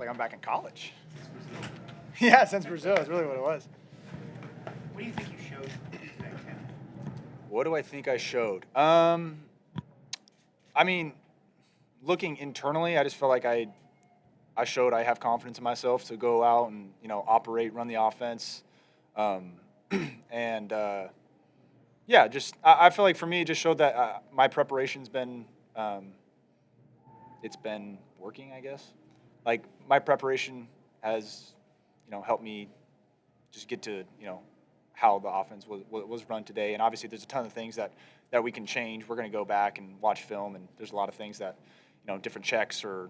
like I'm back in college. Yeah, since Brazil. That's really what it was. What do you think you showed today, Tanner? What do I think I showed? I mean, looking internally, I just felt like I showed I have confidence in myself to go out and, operate, run the offense. And, just I feel like for me, it just showed that my preparation's been it's been working, I guess. Like, my preparation has, helped me just get to, how the offense was run today. And obviously there's a ton of things that we can change. We're going to go back and watch film, and there's a lot of things that, different checks or,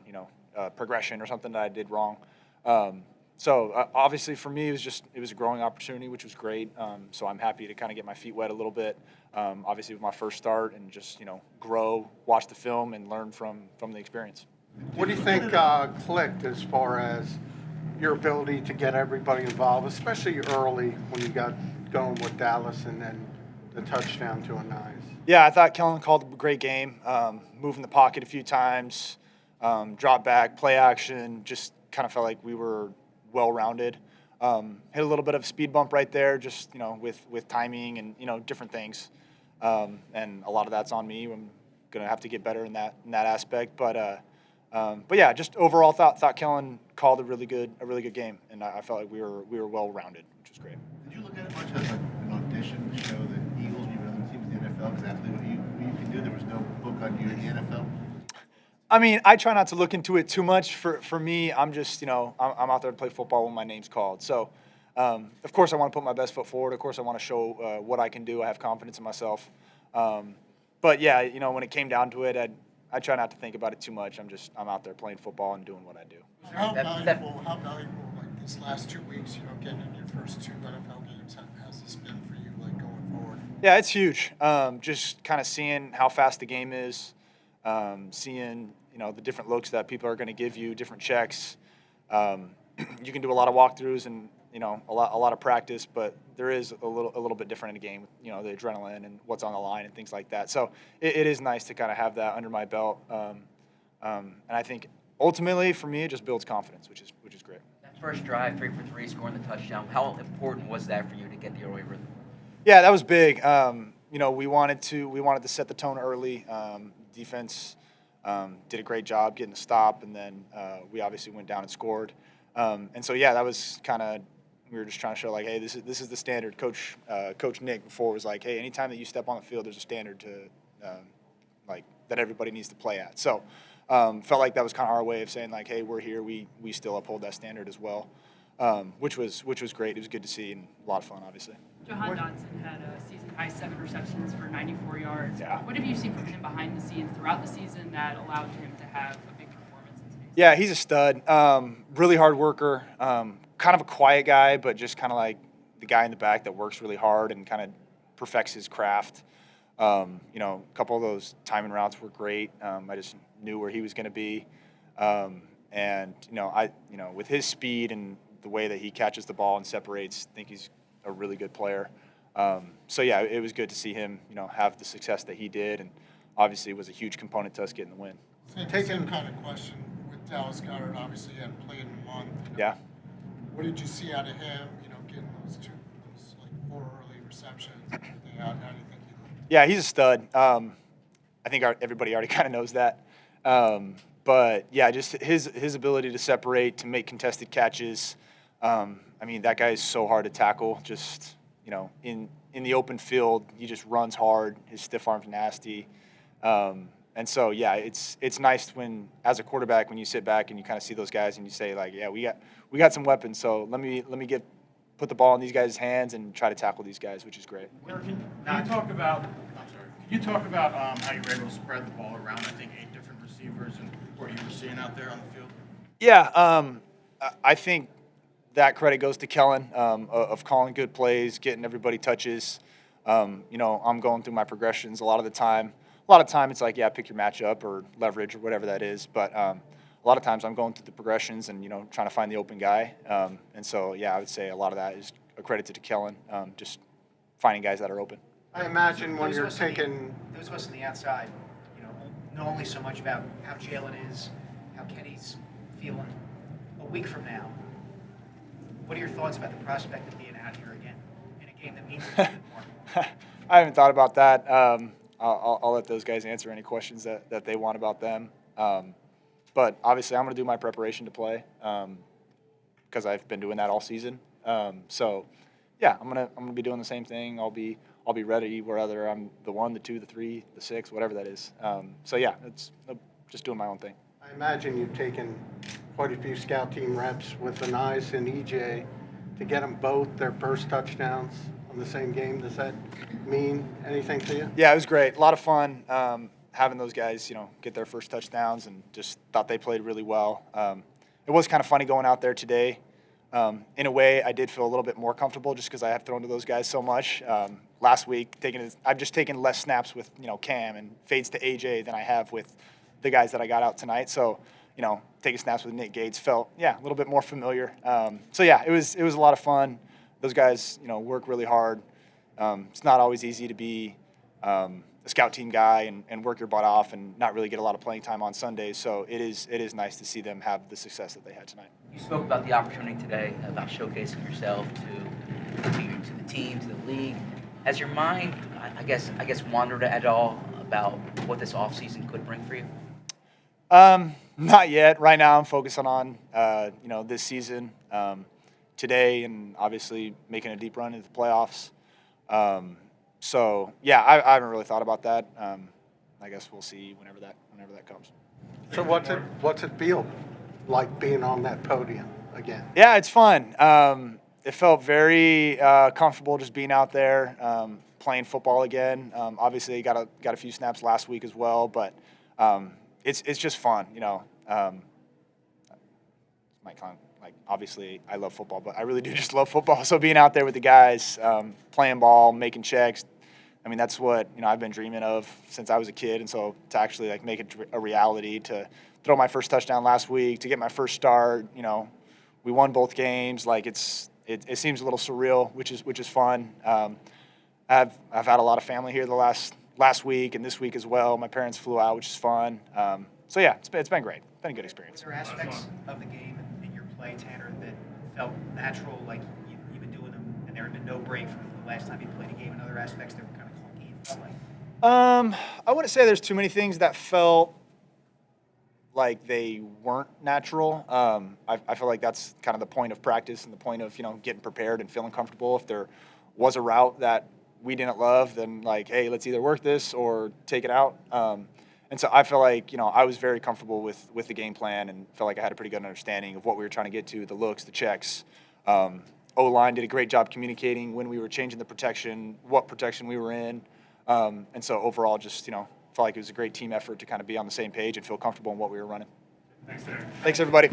progression or something that I did wrong. So obviously for me, it was a growing opportunity, which was great. So I'm happy to kind of get my feet wet a little bit. Obviously with my first start, and just, grow, watch the film, and learn from the experience. What do you think clicked as far as your ability to get everybody involved, especially early when you got going with Dallas and then the touchdown to a nice? Yeah, I thought Kellen called a great game, moving the pocket a few times, drop back, play action, just kind of felt like we were well-rounded. Hit a little bit of a speed bump right there, just, with timing and, different things. And a lot of that's on me. I'm going to have to get better in that aspect. But yeah, just overall thought Kellen called a really good game, and I felt like we were well-rounded, which was great. Did you look at it much as like an audition to show the Eagles and even other teams in the NFL exactly what you can do? There was no book on you in the NFL? I mean, I try not to look into it too much. For me, I'm just, I'm out there to play football when my name's called. So, of course, I want to put my best foot forward. Of course, I want to show what I can do. I have confidence in myself. But, yeah, when it came down to it, I try not to think about it too much. I'm out there playing football and doing what I do. How valuable, like this last 2 weeks, getting in your first 2 NFL games, how's this been for you, like going forward? Yeah, it's huge. Just kind of seeing how fast the game is, seeing, the different looks that people are going to give you, different checks. You can do a lot of walkthroughs and, a lot of practice, but there is a little bit different in the game, the adrenaline and what's on the line and things like that. So it is nice to kind of have that under my belt. And I think ultimately for me, it just builds confidence, which is great. That first drive, 3 for 3, scoring the touchdown, how important was that for you to get the early rhythm? Yeah, that was big. We wanted to set the tone early. Defense did a great job getting the stop, and then we obviously went down and scored. And so yeah, that was kind of, we were just trying to show like, hey, this is the standard. Coach Nick before was like, hey, anytime that you step on the field, there's a standard to like that everybody needs to play at. So felt like that was kind of our way of saying like, hey, we're here. We still uphold that standard as well, which was great. It was good to see and a lot of fun, obviously. Johan Johson had a season-high 7 receptions for 94 yards. Yeah. What have you seen from him behind the scenes throughout the season that allowed him to have a big performance in today's Yeah, he's a stud. Really hard worker. Kind of a quiet guy, but just kind of like the guy in the back that works really hard and kind of perfects his craft. A couple of those timing routes were great. I just knew where he was going to be. And with his speed and the way that he catches the ball and separates, I think he's a really good player. So yeah, it was good to see him, have the success that he did, and obviously it was a huge component to us getting the win. Same kind of question with Dallas Goedert. Obviously, he hadn't played in a month. Yeah. What did you see out of him? Getting those 4 early receptions. How do you think he looked? Yeah, he's a stud. I think everybody already kind of knows that. But yeah, just his ability to separate, to make contested catches. That guy is so hard to tackle. Just, in the open field, he just runs hard. His stiff arm's nasty. And so, yeah, it's nice when, as a quarterback, when you sit back and you kind of see those guys and you say, like, yeah, we got some weapons. So let me put the ball in these guys' hands and try to tackle these guys, which is great. Can you talk about how you were able to spread the ball around? I think 8 different receivers and what you were seeing out there on the field. Yeah, I think that credit goes to Kellen of calling good plays, getting everybody touches. I'm going through my progressions a lot of the time. A lot of time it's like, yeah, pick your matchup or leverage or whatever that is. But a lot of times I'm going through the progressions and, trying to find the open guy. And so, yeah, I would say a lot of that is accredited to Kellen, just finding guys that are open. I imagine when you're taking Those of us on the outside, know only so much about how Jalen is, how Kenny's feeling. But a week from now, what are your thoughts about the prospect of being out here again in a game that means a little bit more? I haven't thought about that. I'll let those guys answer any questions that they want about them. But obviously, I'm going to do my preparation to play because I've been doing that all season. So, yeah, I'm gonna be doing the same thing. I'll be ready whether I'm the 1, the 2, the 3, the 6, whatever that is. So yeah, it's just doing my own thing. I imagine you've taken quite a few scout team reps with Anais and EJ to get them both their first touchdowns on the same game. Does that mean anything to you? Yeah, it was great. A lot of fun having those guys, get their first touchdowns, and just thought they played really well. It was kind of funny going out there today. In a way, I did feel a little bit more comfortable just because I have thrown to those guys so much. Last week, I've just taken less snaps with Cam and fades to AJ than I have with the guys that I got out tonight. So, taking snaps with Nick Gates felt a little bit more familiar. So yeah, it was a lot of fun. Those guys work really hard. It's not always easy to be a scout team guy and work your butt off and not really get a lot of playing time on Sundays. So it is nice to see them have the success that they had tonight. You spoke about the opportunity today, about showcasing yourself to the team, to the league. Has your mind, I guess, wandered at all about what this offseason could bring for you? Not yet. Right now, I'm focusing on this season, today, and obviously making a deep run into the playoffs. So yeah, I haven't really thought about that. I guess we'll see whenever that comes. So what's it feel like being on that podium again? Yeah, it's fun. It felt very comfortable just being out there, playing football again. Obviously, got a few snaps last week as well, but it's just fun. Obviously, I love football, but I really do just love football. So being out there with the guys, playing ball, making checks, I mean, that's what I've been dreaming of since I was a kid. And so to actually make it a reality, to throw my first touchdown last week, to get my first start, we won both games. It seems a little surreal, which is fun. I've had a lot of family here the last week and this week as well. My parents flew out, which is fun. So yeah, it's been great. It's been a good experience. Were there aspects of the game in your play, Tanner, that felt natural, like you've been doing them, and there had been no break from the last time you played a game, and other aspects that were kind of clunky? It felt like? I wouldn't say there's too many things that felt like they weren't natural. I feel like that's kind of the point of practice and the point of getting prepared and feeling comfortable. If there was a route that we didn't love, then hey, let's either work this or take it out. And so I feel like I was very comfortable with the game plan and felt like I had a pretty good understanding of what we were trying to get to, the looks, the checks. O-line did a great job communicating when we were changing the protection, what protection we were in. And so overall, just felt like it was a great team effort to kind of be on the same page and feel comfortable in what we were running. Thanks, Tanner. Thanks, everybody.